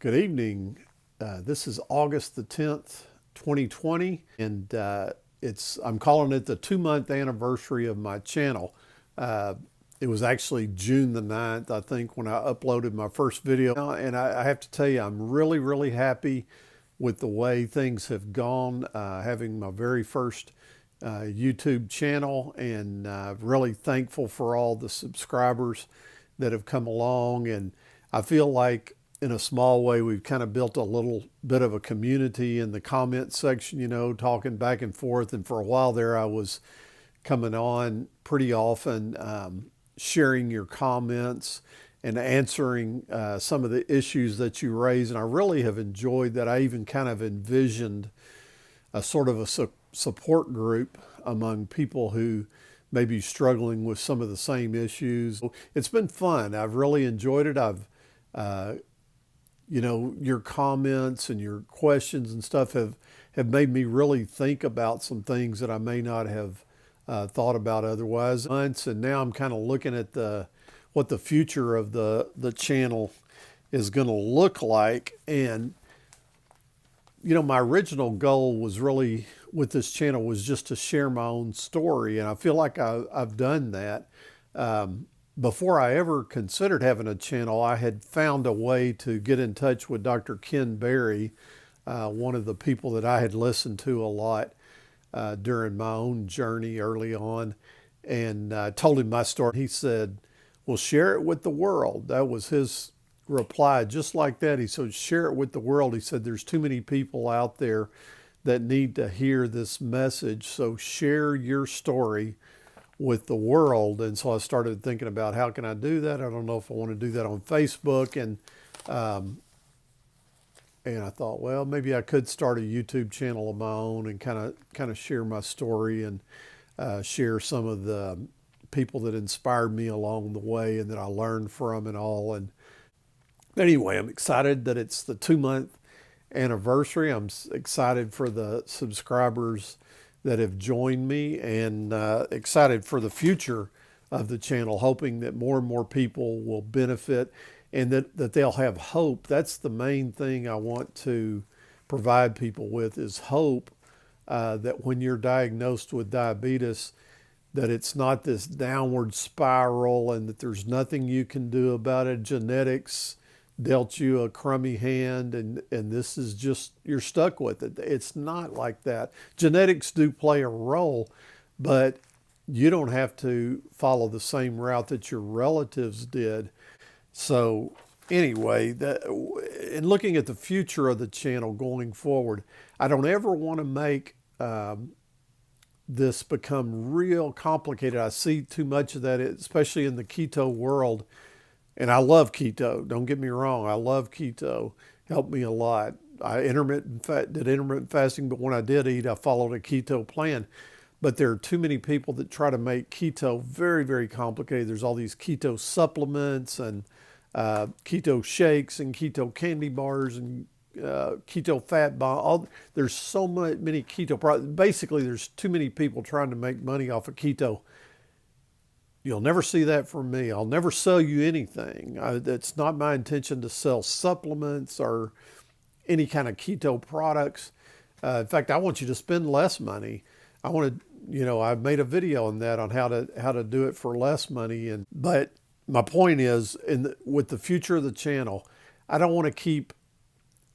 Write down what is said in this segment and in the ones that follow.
Good evening. This is August the 10th, 2020, and I'm calling it the 2-month anniversary of my channel. It was actually June the 9th, I think, when I uploaded my first video. And I have to tell you, I'm really, really happy with the way things have gone, having my very first YouTube channel, and really thankful for all the subscribers that have come along. And I feel like in a small way, we've kind of built a little bit of a community in the comment section, talking back and forth. And for a while there, I was coming on pretty often, sharing your comments and answering some of the issues that you raise. And I really have enjoyed that. I even kind of envisioned a sort of a support group among people who may be struggling with some of the same issues. It's been fun. I've really enjoyed it. Your comments and your questions and stuff have made me really think about some things that I may not have thought about otherwise. And now I'm kind of looking at what the future of the channel is going to look like. And, my original goal was really with this channel was just to share my own story. And I feel like I've done that. Before I ever considered having a channel, I had found a way to get in touch with Dr. Ken Berry, one of the people that I had listened to a lot during my own journey early on, and I told him my story. He said, well, share it with the world. That was his reply, just like that. He said, share it with the world. He said, there's too many people out there that need to hear this message, so share your story with the world. And so I started thinking about, how can I do that? I don't know if I want to do that on Facebook. And I thought, well, maybe I could start a YouTube channel of my own and kind of share my story and share some of the people that inspired me along the way and that I learned from and all. And anyway, I'm excited that it's the 2-month anniversary. I'm excited for the subscribers that have joined me, and excited for the future of the channel, hoping that more and more people will benefit and that they'll have hope. That's the main thing I want to provide people with, is hope that when you're diagnosed with diabetes, that it's not this downward spiral and that there's nothing you can do about it. Genetics dealt you a crummy hand, and this is just, you're stuck with it. It's not like that. Genetics do play a role, but you don't have to follow the same route that your relatives did. So anyway, in looking at the future of the channel going forward, I don't ever want to make this become real complicated. I see too much of that, especially in the keto world. And I love keto. Don't get me wrong. I love keto. Helped me a lot. I did intermittent fasting, but when I did eat, I followed a keto plan. But there are too many people that try to make keto very, very complicated. There's all these keto supplements and keto shakes and keto candy bars and keto fat bomb. There's so many keto products. Basically, there's too many people trying to make money off of keto. You'll never see that from me. I'll never sell you anything. It's not my intention to sell supplements or any kind of keto products. In fact, I want you to spend less money. I want to, I've made a video on that, on how to do it for less money. But my point is, with the future of the channel, I don't want to keep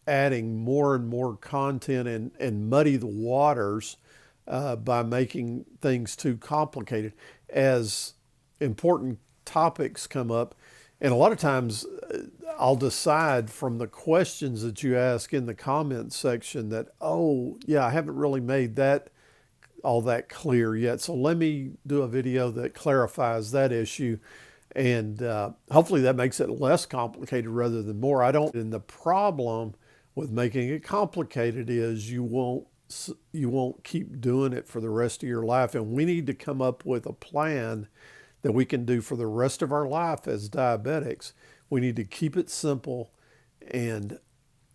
adding more and more content and muddy the waters by making things too complicated. As important topics come up, and a lot of times I'll decide from the questions that you ask in the comments section that, oh yeah, I haven't really made that all that clear yet, so let me do a video that clarifies that issue, and hopefully that makes it less complicated rather than more. And the problem with making it complicated is you won't keep doing it for the rest of your life. And we need to come up with a plan that we can do for the rest of our life as diabetics. We need to keep it simple and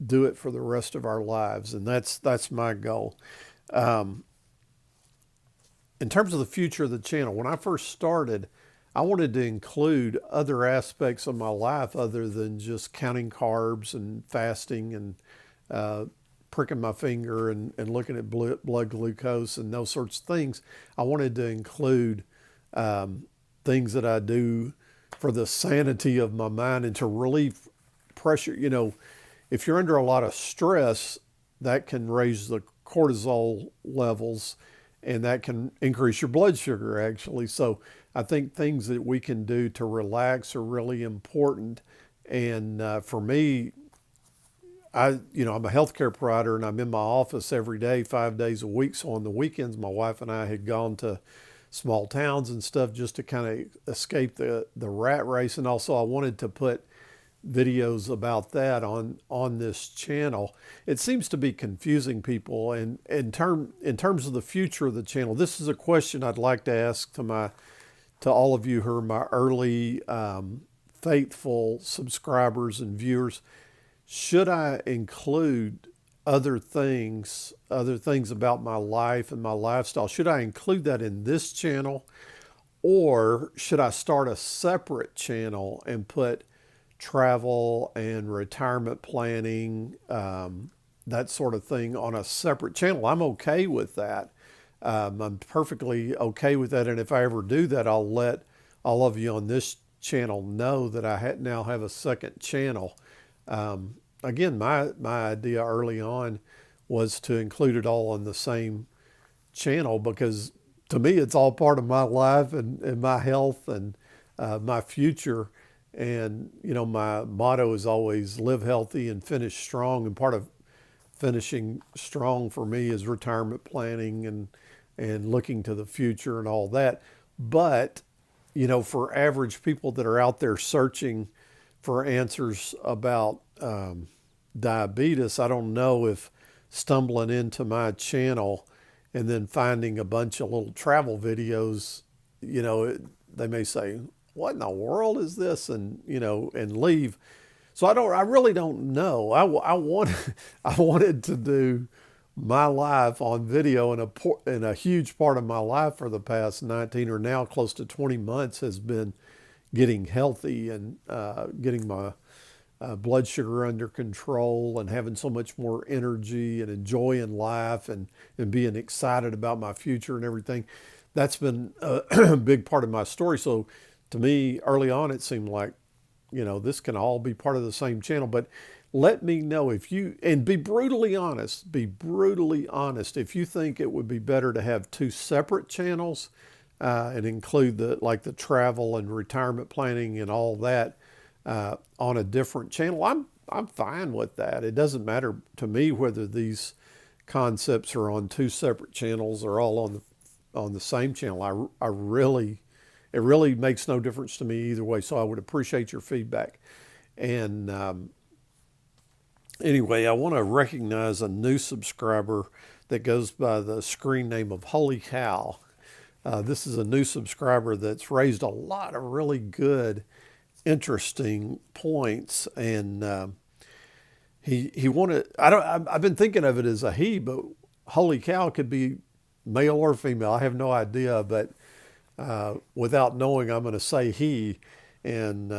do it for the rest of our lives. And that's my goal. In terms of the future of the channel, when I first started, I wanted to include other aspects of my life other than just counting carbs and fasting and uh, pricking my finger and looking at blood glucose and those sorts of things. I wanted to include things that I do for the sanity of my mind and to relieve pressure. If you're under a lot of stress, that can raise the cortisol levels and that can increase your blood sugar actually. So I think things that we can do to relax are really important. And for me, I'm a healthcare provider and I'm in my office every day, 5 days a week. So on the weekends, my wife and I had gone to small towns and stuff just to kind of escape the rat race. And also I wanted to put videos about that on this channel. It seems to be confusing people. And in terms of the future of the channel, this is a question I'd like to ask to all of you who are my early faithful subscribers and viewers. Should I include other things about my life and my lifestyle? Should I include that in this channel, or should I start a separate channel and put travel and retirement planning, that sort of thing on a separate channel? I'm okay with that. I'm perfectly okay with that. And if I ever do that, I'll let all of you on this channel know that I now have a second channel. Again, my idea early on was to include it all on the same channel because to me, it's all part of my life and my health and my future. And, my motto is always live healthy and finish strong. And part of finishing strong for me is retirement planning and looking to the future and all that. But, for average people that are out there searching for answers about diabetes, I don't know if stumbling into my channel and then finding a bunch of little travel videos, they may say, what in the world is this? And, and leave. So I really don't know. I wanted to do my life on video, and a huge part of my life for the past 19 or now close to 20 months has been getting healthy and getting my blood sugar under control and having so much more energy and enjoying life and being excited about my future and everything. That's been a big part of my story. So to me, early on, it seemed like, this can all be part of the same channel. But let me know and be brutally honest, if you think it would be better to have two separate channels and include the travel and retirement planning and all that on a different channel. I'm fine with that. It doesn't matter to me whether these concepts are on two separate channels or all on the same channel. It really makes no difference to me either way. So I would appreciate your feedback. And anyway, I want to recognize a new subscriber that goes by the screen name of Holy Cow. This is a new subscriber that's raised a lot of really good, interesting points, and he wanted. I've been thinking of it as a he, but Holy Cow could be male or female. I have no idea, but without knowing, I'm going to say he. And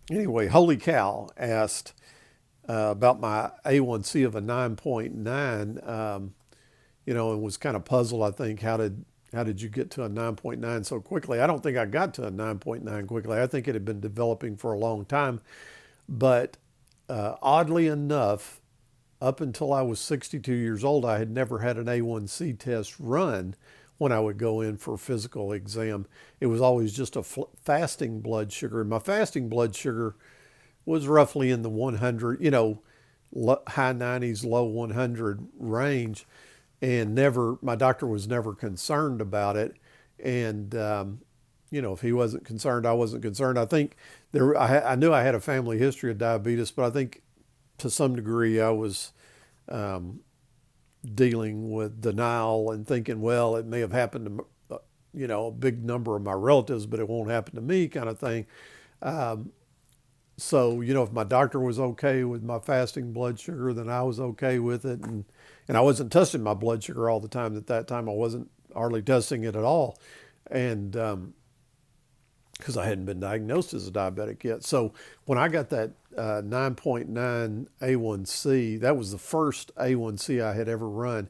anyway, Holy Cow asked about my A1C of a 9.9, and was kind of puzzled. I think how did you get to a 9.9 so quickly? I don't think I got to a 9.9 quickly. I think it had been developing for a long time. But oddly enough, up until I was 62 years old, I had never had an A1C test run when I would go in for a physical exam. It was always just a fasting blood sugar. And my fasting blood sugar was roughly in the 100, high 90s, low 100 range. And my doctor was never concerned about it. And, if he wasn't concerned, I wasn't concerned. I think I knew I had a family history of diabetes, but I think to some degree I was dealing with denial and thinking, well, it may have happened to, a big number of my relatives, but it won't happen to me kind of thing. So, if my doctor was okay with my fasting blood sugar, then I was okay with it. And I wasn't testing my blood sugar all the time. At that time, I wasn't hardly testing it at all. And because I hadn't been diagnosed as a diabetic yet. So when I got that 9.9 A1C, that was the first A1C I had ever run.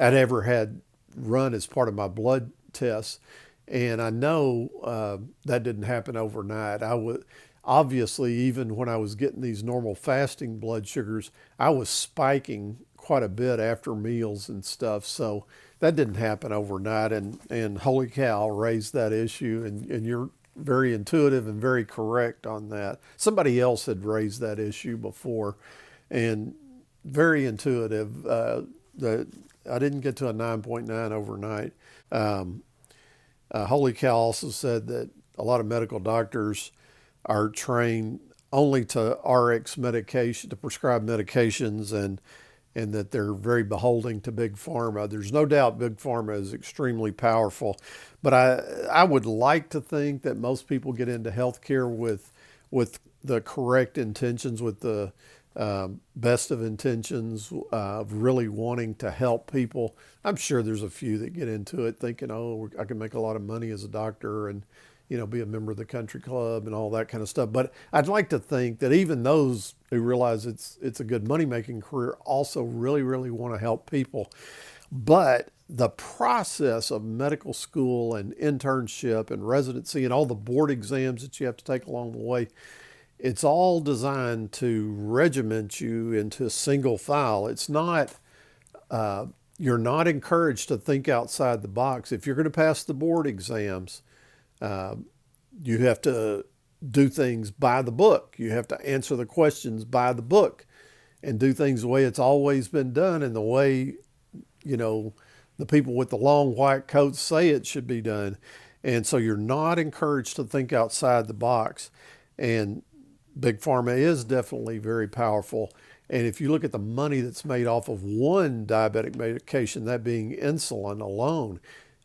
I'd ever had run as part of my blood test. And I know that didn't happen overnight. I would obviously, even when I was getting these normal fasting blood sugars, I was spiking quite a bit after meals and stuff. So that didn't happen overnight. And holy cow, raised that issue. And you're very intuitive and very correct on that. Somebody else had raised that issue before, and very intuitive. The I didn't get to a 9.9 overnight. Um, Holy Cow also said that a lot of medical doctors are trained only to RX medication, to prescribe medications, and that they're very beholden to big pharma. There's no doubt big pharma is extremely powerful, but I would like to think that most people get into healthcare with the correct intentions, with the best of intentions of really wanting to help people. I'm sure there's a few that get into it thinking, oh, I can make a lot of money as a doctor and be a member of the country club and all that kind of stuff. But I'd like to think that even those who realize it's a good money making career also really, really want to help people. But the process of medical school and internship and residency and all the board exams that you have to take along the way, it's all designed to regiment you into single file. It's not, you're not encouraged to think outside the box. If you're going to pass the board exams, you have to do things by the book. You have to answer the questions by the book and do things the way it's always been done and the way, the people with the long white coats say it should be done. And so you're not encouraged to think outside the box. And Big Pharma is definitely very powerful. And if you look at the money that's made off of one diabetic medication, that being insulin alone,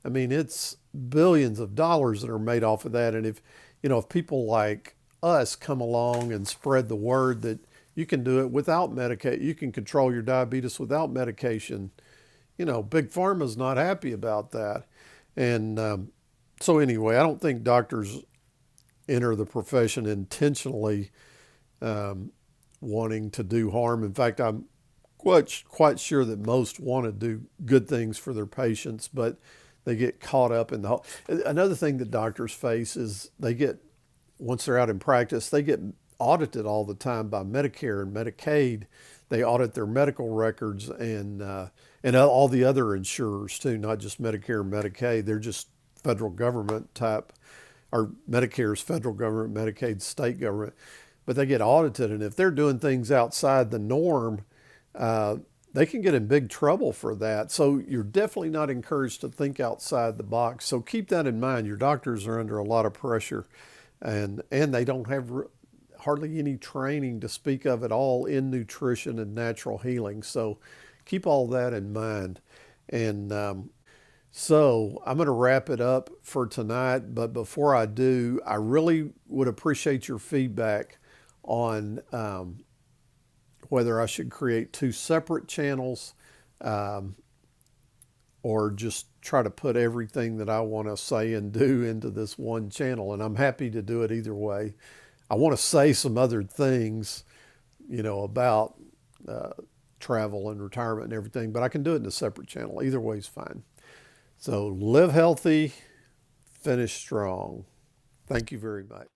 I mean, it's billions of dollars that are made off of that. And if people like us come along and spread the word that you can do it without medication, you can control your diabetes without medication, Big Pharma's not happy about that. And so anyway, I don't think doctors enter the profession intentionally wanting to do harm. In fact, I'm quite sure that most want to do good things for their patients, but they get caught up in the whole. Another thing that doctors face is once they're out in practice, they get audited all the time by Medicare and Medicaid. They audit their medical records and all the other insurers too, not just Medicare and Medicaid. They're just federal government type, or Medicare's federal government, Medicaid's state government. But they get audited, and if they're doing things outside the norm, they can get in big trouble for that. So you're definitely not encouraged to think outside the box. So keep that in mind. Your doctors are under a lot of pressure, and they don't have hardly any training to speak of at all in nutrition and natural healing. So keep all that in mind. And so I'm going to wrap it up for tonight. But before I do, I really would appreciate your feedback on whether I should create two separate channels or just try to put everything that I want to say and do into this one channel. And I'm happy to do it either way. I want to say some other things, about travel and retirement and everything, but I can do it in a separate channel. Either way is fine. So live healthy, finish strong. Thank you very much.